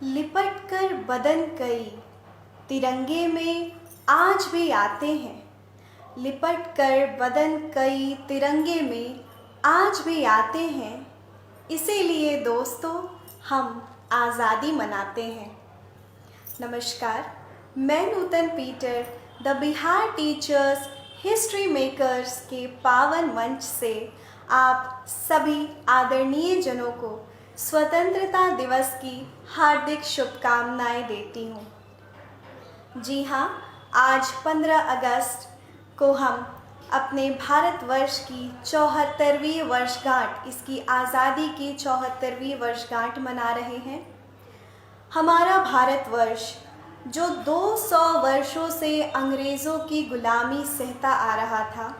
लिपट कर बदन कई तिरंगे में आज भी आते हैं। लिपट कर बदन कई तिरंगे में आज भी आते हैं। इसीलिए दोस्तों हम आज़ादी मनाते हैं। नमस्कार, मैं Nutan Peter the Bihar teachers history makers के पावन मंच से आप सभी आदरणीय जनों को स्वतंत्रता दिवस की हार्दिक शुभकामनाएं देती हूँ। जी हाँ, आज 15 अगस्त को हम अपने भारतवर्ष की 74वीं वर्षगांठ, इसकी आज़ादी की 74वीं वर्षगांठ मना रहे हैं। हमारा भारतवर्ष जो 200 वर्षों से अंग्रेज़ों की गुलामी सहता आ रहा था,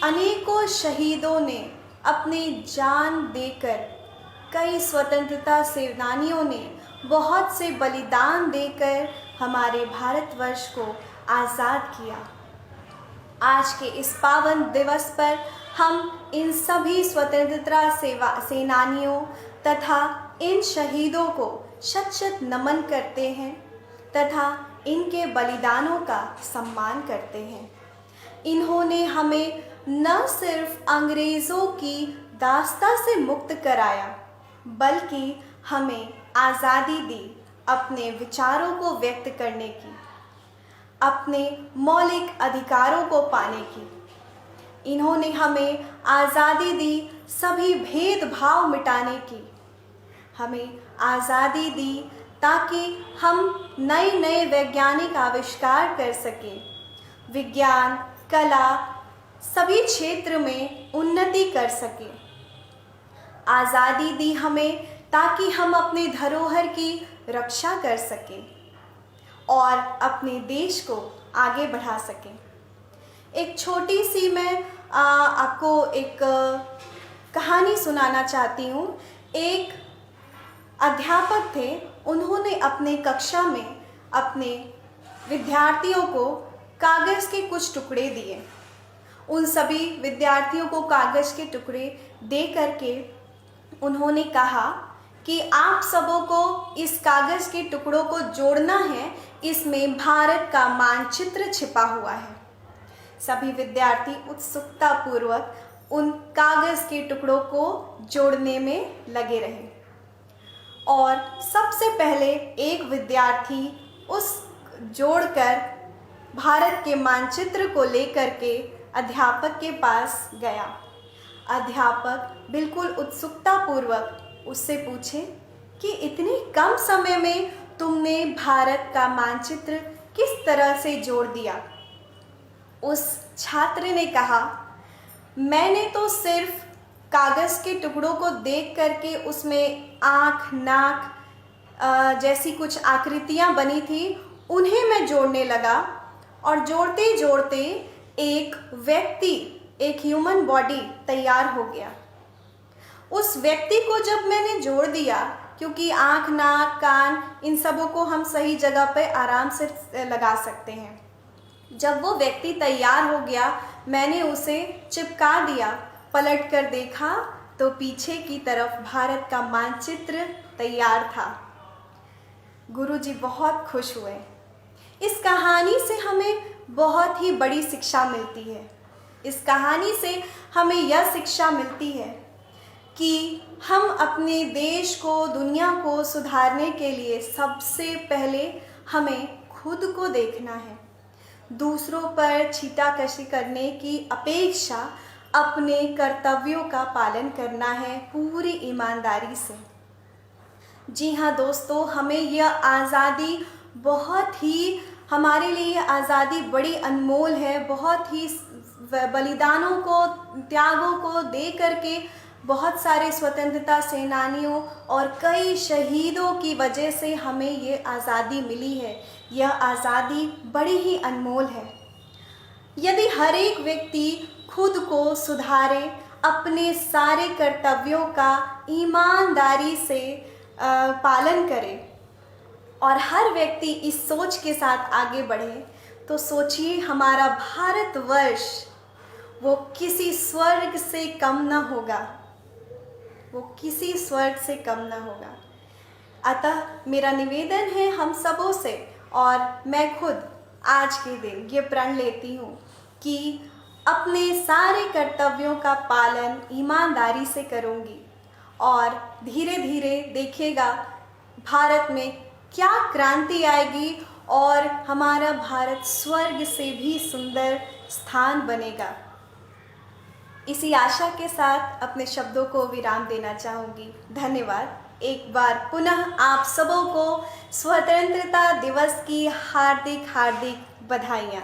अनेकों शहीदों ने अपनी जान देकर, कई स्वतंत्रता सेनानियों ने बहुत से बलिदान देकर हमारे भारतवर्ष को आज़ाद किया। आज के इस पावन दिवस पर हम इन सभी स्वतंत्रता सेनानियों तथा इन शहीदों को शत शत नमन करते हैं तथा इनके बलिदानों का सम्मान करते हैं। इन्होंने हमें न सिर्फ अंग्रेज़ों की दास्ता से मुक्त कराया, बल्कि हमें आज़ादी दी अपने विचारों को व्यक्त करने की, अपने मौलिक अधिकारों को पाने की। इन्होंने हमें आज़ादी दी सभी भेदभाव मिटाने की। हमें आज़ादी दी ताकि हम नए नए वैज्ञानिक आविष्कार कर सकें, विज्ञान, कला सभी क्षेत्र में उन्नति कर सकें। आज़ादी दी हमें ताकि हम अपने धरोहर की रक्षा कर सकें और अपने देश को आगे बढ़ा सकें। एक छोटी सी मैं आपको एक कहानी सुनाना चाहती हूँ। एक अध्यापक थे, उन्होंने अपने कक्षा में अपने विद्यार्थियों को कागज़ के कुछ टुकड़े दिए। उन सभी विद्यार्थियों को कागज़ के टुकड़े दे करके उन्होंने कहा कि आप सबों को इस कागज़ के टुकड़ों को जोड़ना है, इसमें भारत का मानचित्र छिपा हुआ है। सभी विद्यार्थी उत्सुकता पूर्वक उन कागज़ के टुकड़ों को जोड़ने में लगे रहे और सबसे पहले एक विद्यार्थी उस जोड़कर भारत के मानचित्र को लेकर के अध्यापक के पास गया। अध्यापक बिल्कुल उत्सुकता पूर्वक उससे पूछे कि इतने कम समय में तुमने भारत का मानचित्र किस तरह से जोड़ दिया। उस छात्र ने कहा, मैंने तो सिर्फ कागज़ के टुकड़ों को देख करके उसमें आँख, नाक जैसी कुछ आकृतियाँ बनी थी, उन्हें मैं जोड़ने लगा और जोड़ते जोड़ते एक व्यक्ति, एक ह्यूमन बॉडी तैयार हो गया। उस व्यक्ति को जब मैंने जोड़ दिया, क्योंकि आँख, नाक, कान इन सबों को हम सही जगह पर आराम से लगा सकते हैं। जब वो व्यक्ति तैयार हो गया, मैंने उसे चिपका दिया। पलट कर देखा तो पीछे की तरफ भारत का मानचित्र तैयार था। गुरुजी बहुत खुश हुए। इस कहानी से हमें बहुत ही बड़ी शिक्षा मिलती है। इस कहानी से हमें यह शिक्षा मिलती है कि हम अपने देश को, दुनिया को सुधारने के लिए सबसे पहले हमें खुद को देखना है। दूसरों पर छीटाकशी करने की अपेक्षा अपने कर्तव्यों का पालन करना है पूरी ईमानदारी से। जी हाँ दोस्तों, हमें यह आज़ादी बहुत ही, हमारे लिए आज़ादी बड़ी अनमोल है। बहुत ही बलिदानों को, त्यागों को दे करके बहुत सारे स्वतंत्रता सेनानियों और कई शहीदों की वजह से हमें ये आज़ादी मिली है। यह आज़ादी बड़ी ही अनमोल है। यदि हर एक व्यक्ति खुद को सुधारे, अपने सारे कर्तव्यों का ईमानदारी से पालन करे और हर व्यक्ति इस सोच के साथ आगे बढ़े, तो सोचिए हमारा भारतवर्ष वो किसी स्वर्ग से कम न होगा। वो किसी स्वर्ग से कम न होगा। अतः मेरा निवेदन है हम सबों से, और मैं खुद आज के दिन ये प्रण लेती हूँ कि अपने सारे कर्तव्यों का पालन ईमानदारी से करूँगी, और धीरे धीरे देखिएगा भारत में क्या क्रांति आएगी और हमारा भारत स्वर्ग से भी सुंदर स्थान बनेगा। इसी आशा के साथ अपने शब्दों को विराम देना चाहूँगी। धन्यवाद। एक बार पुनः आप सबों को स्वतंत्रता दिवस की हार्दिक हार्दिक बधाइयाँ।